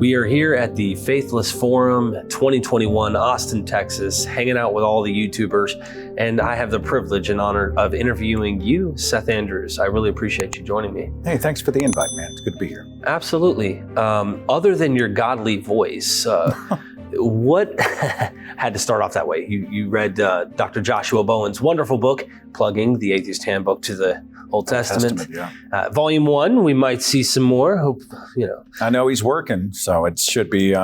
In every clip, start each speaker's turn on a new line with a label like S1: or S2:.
S1: We are here at the Faithless Forum 2021, Austin, Texas, hanging out with all the YouTubers, and I have the privilege and honor of interviewing you, Seth Andrews. I really appreciate you joining me.
S2: Hey, thanks for the invite, man. It's good to be here.
S1: Absolutely. Other than your godly voice, what had to start off that way? You read Dr. Joshua Bowen's wonderful book, plugging the Atheist Handbook to the Old Testament.
S2: Yeah.
S1: Volume 1, we might see some more. Hope,
S2: I know he's working, so it should be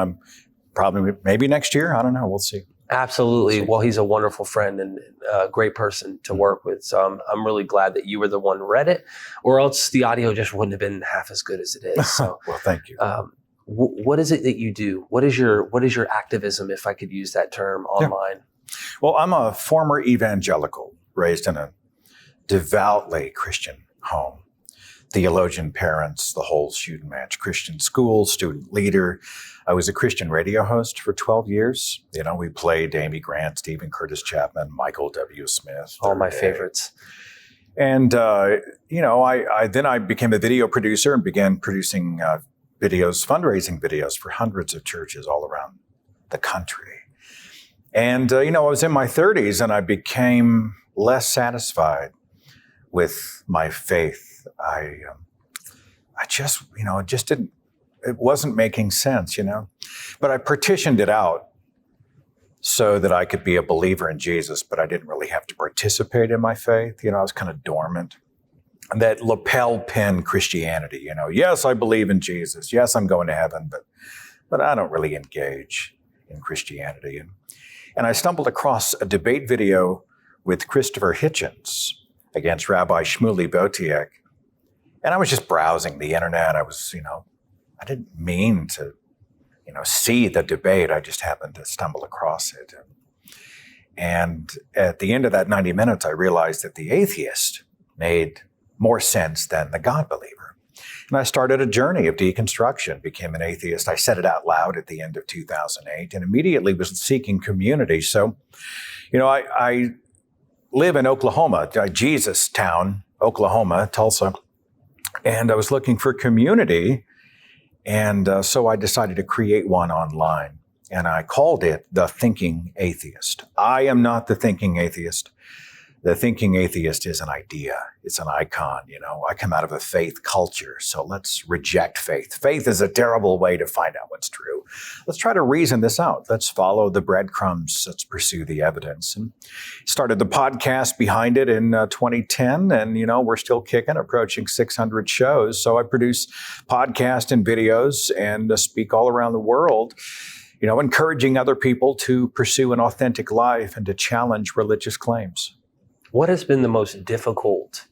S2: probably maybe next year. I don't know. We'll see.
S1: Absolutely. Well, he's a wonderful friend and a great person to work with. So I'm really glad that you were the one who read it, or else the audio just wouldn't have been half as good as it is. So,
S2: well, thank you.
S1: What is it that you do? What is your activism, if I could use that term, online?
S2: Yeah. Well, I'm a former evangelical, raised in a devoutly Christian home. Theologian parents, the whole shooting match, Christian school, student leader. I was a Christian radio host for 12 years. We played Amy Grant, Stephen Curtis Chapman, Michael W. Smith.
S1: All my favorites.
S2: And, I became a video producer and began producing videos, fundraising videos for hundreds of churches all around the country. And, I was in my 30s and I became less satisfied with my faith. It wasn't making sense, But I partitioned it out so that I could be a believer in Jesus, but I didn't really have to participate in my faith. I was kind of dormant. That lapel pin Christianity, yes, I believe in Jesus. Yes, I'm going to heaven, but I don't really engage in Christianity. And I stumbled across a debate video with Christopher Hitchens against Rabbi Shmuley Boteach. And I was just browsing the internet. I didn't mean to, see the debate. I just happened to stumble across it. And at the end of that 90 minutes, I realized that the atheist made more sense than the God believer. And I started a journey of deconstruction, became an atheist. I said it out loud at the end of 2008 and immediately was seeking community. So, I live in Oklahoma, Jesus town, Oklahoma, Tulsa, and I was looking for community. And so I decided to create one online, and I called it The Thinking Atheist. I am not the thinking atheist. The thinking atheist is an idea. It's an icon. I come out of a faith culture, so let's reject faith. Faith is a terrible way to find out what's true. Let's try to reason this out. Let's follow the breadcrumbs. Let's pursue the evidence. And started the podcast behind it in 2010, and we're still kicking, approaching 600 shows. So I produce podcasts and videos and speak all around the world, encouraging other people to pursue an authentic life and to challenge religious claims.
S1: What has been the most difficult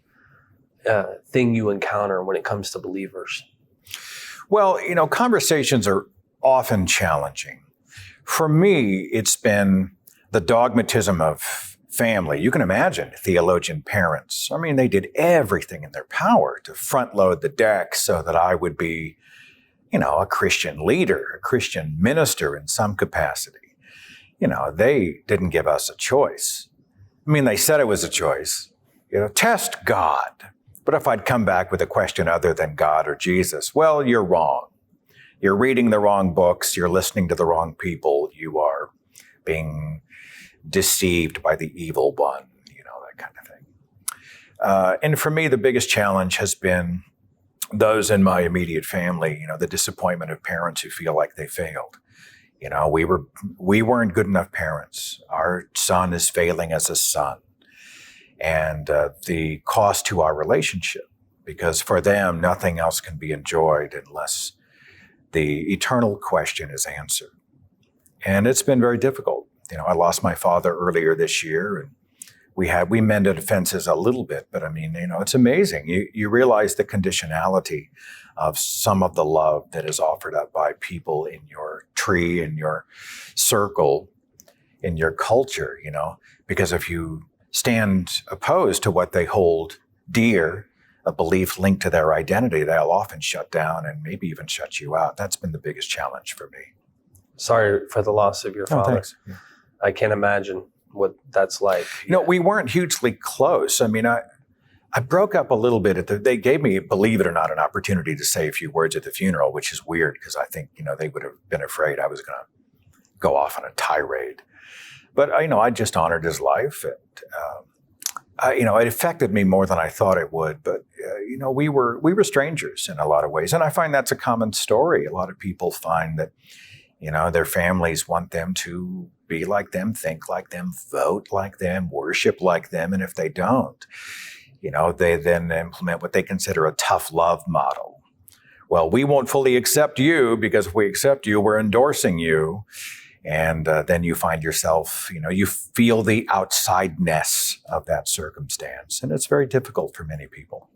S1: thing you encounter when it comes to believers?
S2: Well, conversations are often challenging. For me, it's been the dogmatism of family. You can imagine theologian parents. They did everything in their power to front load the deck so that I would be, a Christian leader, a Christian minister in some capacity. They didn't give us a choice. They said it was a choice, test God. But if I'd come back with a question other than God or Jesus, well, you're wrong. You're reading the wrong books. You're listening to the wrong people. You are being deceived by the evil one, that kind of thing. And for me, the biggest challenge has been those in my immediate family, the disappointment of parents who feel like they failed. We weren't good enough parents. Our son is failing as a son. And the cost to our relationship, because for them, nothing else can be enjoyed unless the eternal question is answered. And it's been very difficult. I lost my father earlier this year, and we mended fences a little bit, but it's amazing. You realize the conditionality of some of the love that is offered up by people in your tree, in your circle, in your culture, because if you stand opposed to what they hold dear, a belief linked to their identity, they'll often shut down and maybe even shut you out. That's been the biggest challenge for me.
S1: Sorry for the loss of your father.
S2: Thanks. Yeah.
S1: I can't imagine what that's like.
S2: We weren't hugely close. I broke up a little bit they gave me, believe it or not, an opportunity to say a few words at the funeral, which is weird because I think, they would have been afraid I was going to go off on a tirade. But, I just honored his life. And, it affected me more than I thought it would. But, we were strangers in a lot of ways. And I find that's a common story. A lot of people find that, their families want them to be like them, think like them, vote like them, worship like them. And if they don't, they then implement what they consider a tough love model. Well, we won't fully accept you because if we accept you, we're endorsing you. And then you find yourself, you feel the outsideness of that circumstance. And it's very difficult for many people.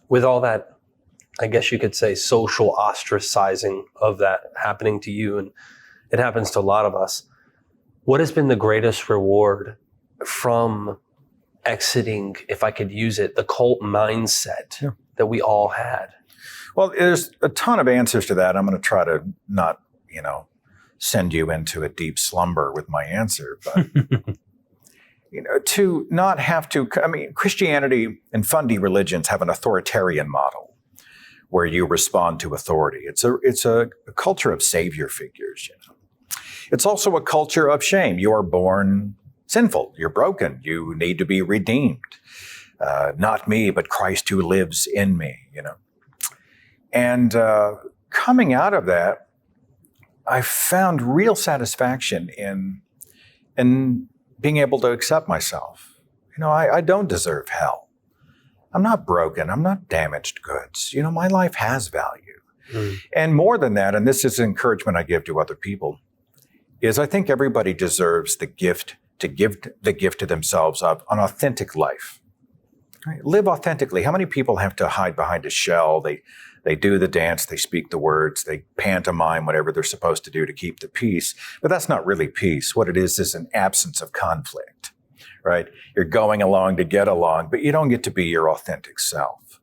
S1: With all that, I guess you could say, social ostracizing of that happening to you, and it happens to a lot of us. What has been the greatest reward from exiting, if I could use it, the cult mindset that we all had?
S2: Well, there's a ton of answers to that. I'm going to try to not, send you into a deep slumber with my answer. But, to not have to, Christianity and fundy religions have an authoritarian model where you respond to authority. It's a culture of savior figures. It's also a culture of shame. You are born sinful. You're broken. You need to be redeemed. Not me, but Christ who lives in me, And coming out of that, I found real satisfaction in being able to accept myself. I don't deserve hell. I'm not broken. I'm not damaged goods. My life has value. And more than that, and this is encouragement I give to other people, is I think everybody deserves the gift to give the gift to themselves of an authentic life. Right? Live authentically. How many people have to hide behind a shell? They do the dance, they speak the words, they pantomime whatever they're supposed to do to keep the peace. But that's not really peace. What it is an absence of conflict, right? You're going along to get along, but you don't get to be your authentic self.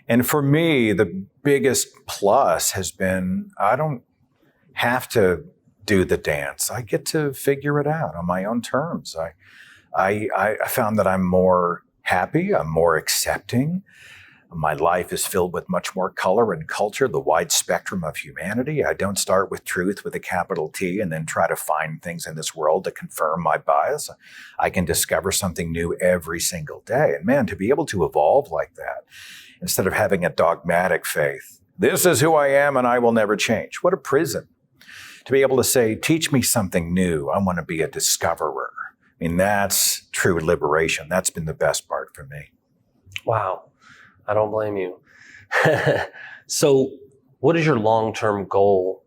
S2: And for me, the biggest plus has been I don't have to do the dance. I get to figure it out on my own terms. I found that I'm more happy, I'm more accepting. My life is filled with much more color and culture, the wide spectrum of humanity. I don't start with truth with a capital T and then try to find things in this world to confirm my bias. I can discover something new every single day. And man, to be able to evolve like that, instead of having a dogmatic faith, this is who I am and I will never change. What a prison. To be able to say, teach me something new. I want to be a discoverer. That's true liberation. That's been the best part for me.
S1: Wow. I don't blame you. So what is your long-term goal?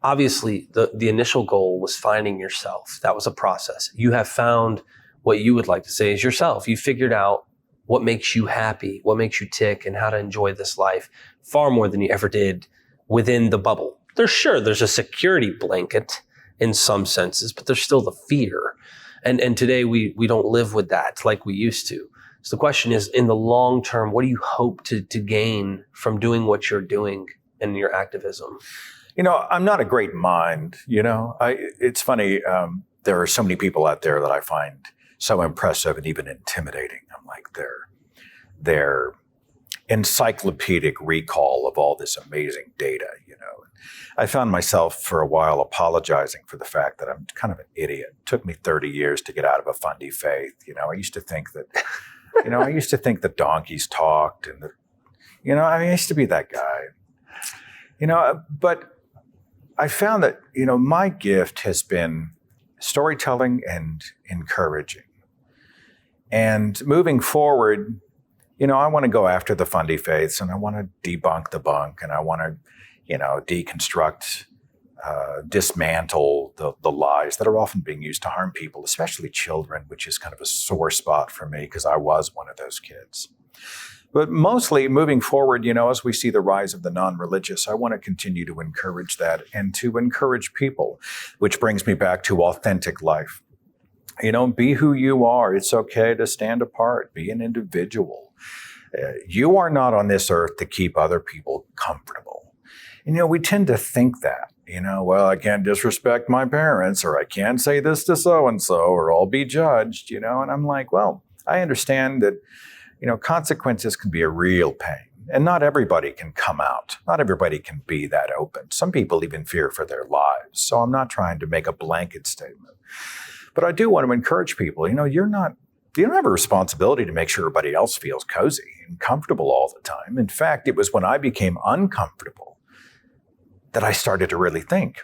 S1: Obviously, the initial goal was finding yourself. That was a process. You have found what you would like to say is yourself. You figured out what makes you happy, what makes you tick, and how to enjoy this life far more than you ever did within the bubble. There's a security blanket in some senses, but there's still the fear. And today we don't live with that like we used to. So the question is, in the long term, what do you hope to gain from doing what you're doing in your activism?
S2: I'm not a great mind. It's funny. There are so many people out there that I find so impressive and even intimidating. I'm like their encyclopedic recall of all this amazing data. I found myself for a while apologizing for the fact that I'm kind of an idiot. It took me 30 years to get out of a fundy faith. I used to think that. I used to think that donkeys talked and that, I used to be that guy, but I found that, my gift has been storytelling and encouraging. And moving forward, I want to go after the fundy faiths and I want to debunk the bunk and I want to, deconstruct, dismantle the lies that are often being used to harm people, especially children, which is kind of a sore spot for me because I was one of those kids. But mostly moving forward, as we see the rise of the non-religious, I want to continue to encourage that and to encourage people, which brings me back to authentic life. Be who you are. It's okay to stand apart, be an individual. You are not on this earth to keep other people comfortable. We tend to think that, well, I can't disrespect my parents, or I can't say this to so-and-so, or I'll be judged, and I'm like, well, I understand that, Consequences can be a real pain. And not everybody can come out. Not everybody can be that open. Some people even fear for their lives. So I'm not trying to make a blanket statement. But I do want to encourage people, you don't have a responsibility to make sure everybody else feels cozy and comfortable all the time. In fact, it was when I became uncomfortable that I started to really think,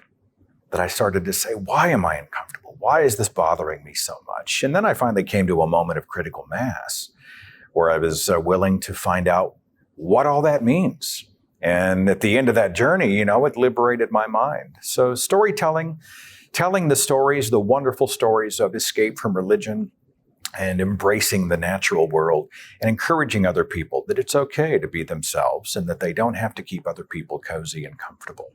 S2: that I started to say, why am I uncomfortable? Why is this bothering me so much? And then I finally came to a moment of critical mass where I was willing to find out what all that means. And at the end of that journey, it liberated my mind. So storytelling, telling the stories, the wonderful stories of escape from religion and embracing the natural world and encouraging other people that it's okay to be themselves and that they don't have to keep other people cozy and comfortable.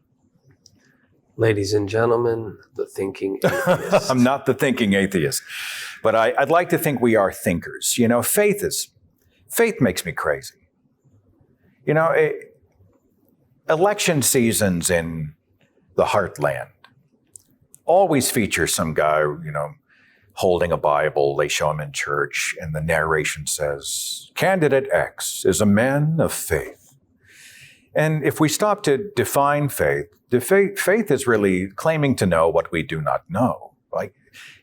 S1: Ladies and gentlemen, the thinking atheist.
S2: I'm not the thinking atheist, but I'd like to think we are thinkers. Faith makes me crazy. Election seasons in the heartland always feature some guy, holding a Bible. They show him in church, and the narration says, "Candidate X is a man of faith." And if we stop to define faith, faith is really claiming to know what we do not know. Like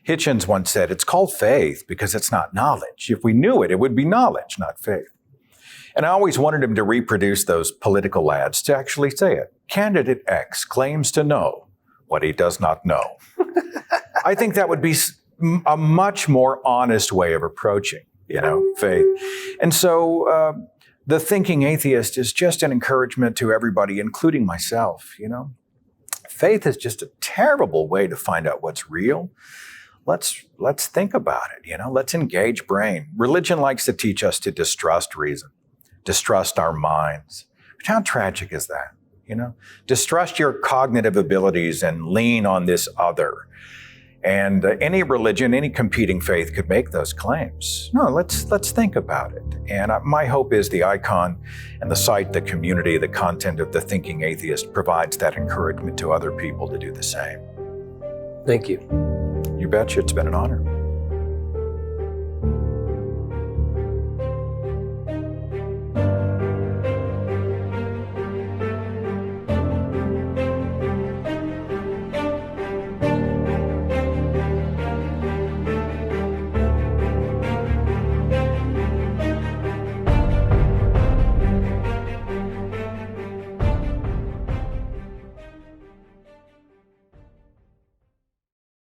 S2: Hitchens once said, it's called faith because it's not knowledge. If we knew it, it would be knowledge, not faith. And I always wanted him to reproduce those political ads to actually say it. Candidate X claims to know what he does not know. I think that would be a much more honest way of approaching, faith. And so the thinking atheist is just an encouragement to everybody, including myself, Faith is just a terrible way to find out what's real. Let's think about it, Let's engage brain. Religion likes to teach us to distrust reason, distrust our minds. But how tragic is that? Distrust your cognitive abilities and lean on this other. And any religion, any competing faith could make those claims. No, let's think about it. And my hope is the icon and the site, the community, the content of The Thinking Atheist provides that encouragement to other people to do the same.
S1: Thank you.
S2: You betcha. It's been an honor.